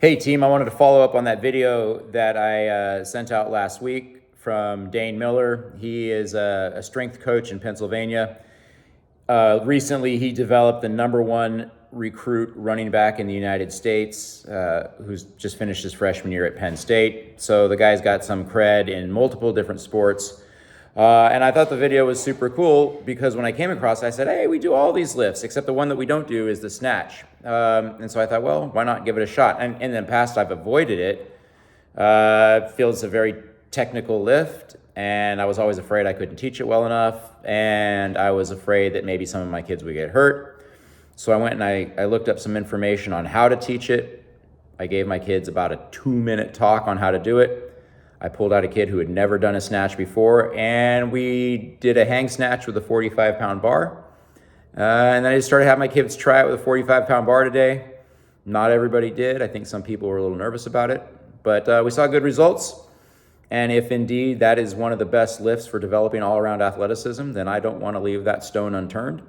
Hey team, I wanted to follow up on that video that I sent out last week from Dane Miller. He is a strength coach in Pennsylvania. Recently, he developed the #1 recruit running back in the United States, who's just finished his freshman year at Penn State. So the guy's got some cred in multiple different sports. And I thought the video was super cool because when I came across it, I said, hey, we do all these lifts, except the one that we don't do is the snatch. And so I thought, well, why not give it a shot? And in the past, I've avoided it. It feels a very technical lift, and I was always afraid I couldn't teach it well enough, and I was afraid that maybe some of my kids would get hurt. So I went and I looked up some information on how to teach it. I gave my kids about a 2-minute talk on how to do it. I pulled out a kid who had never done a snatch before, and we did a hang snatch with a 45-pound bar. And then I just started having my kids try it with a 45-pound bar today. Not everybody did. I think some people were a little nervous about it, but we saw good results. And if indeed that is one of the best lifts for developing all-around athleticism, then I don't want to leave that stone unturned.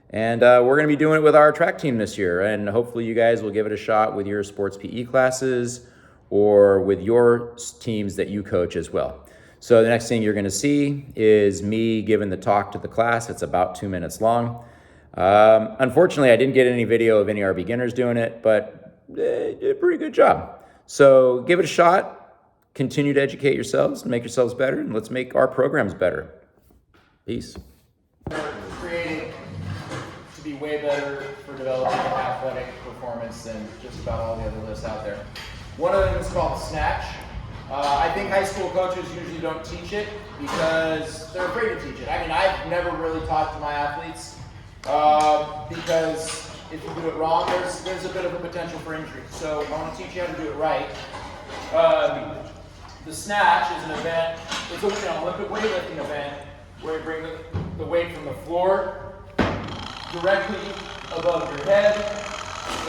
And we're going to be doing it with our track team this year, and hopefully you guys will give it a shot with your sports PE classes or with your teams that you coach as well. So the next thing you're going to see is me giving the talk to the class. It's about 2 minutes long. Unfortunately, I didn't get any video of any of our beginners doing it, but they did a pretty good job. So give it a shot, continue to educate yourselves, make yourselves better, and let's make our programs better. Peace. Created to be way better for developing athletic performance than just about all the other lifts out there. One of them is called Snatch. I think high school coaches usually don't teach it because they're afraid to teach it. I mean, I've never really taught to my athletes because if you do it wrong, there's a bit of a potential for injury. So I want to teach you how to do it right. The Snatch is an event, it's an Olympic weightlifting event where you bring the weight from the floor directly above your head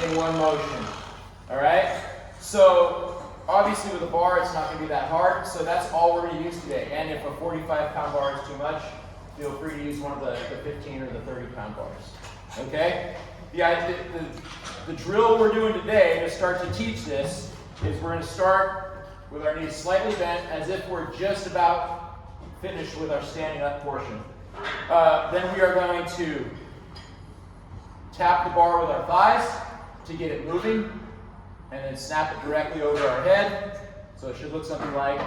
in one motion. All right? So obviously with a bar, it's not going to be that hard. So that's all we're going to use today. And if a 45-pound bar is too much, feel free to use one of the 15 or the 30-pound bars. Okay? The drill we're doing today to start to teach this is we're going to start with our knees slightly bent as if we're just about finished with our standing up portion. Then we are going to tap the bar with our thighs to get it moving, and then snap it directly over our head. So it should look something like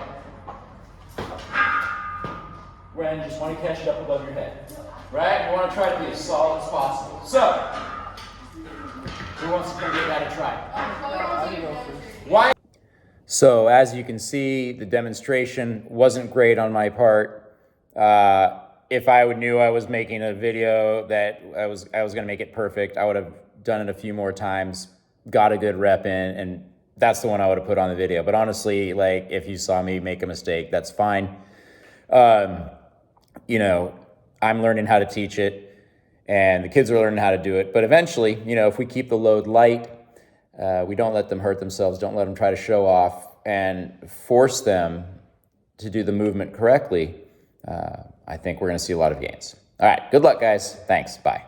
when you just want to catch it up above your head. Right? You want to try to be as solid as possible. So, who wants to come give that a try? Why? So as you can see, the demonstration wasn't great on my part. If I knew I was making a video that I was going to make it perfect, I would have done it a few more times, got a good rep in, and that's the one I would have put on the video. But honestly, like, if you saw me make a mistake, that's fine. You know, I'm learning how to teach it, and the kids are learning how to do it. But eventually, you know, if we keep the load light, we don't let them hurt themselves, don't let them try to show off, and force them to do the movement correctly, I think we're going to see a lot of gains. All right, good luck, guys. Thanks. Bye.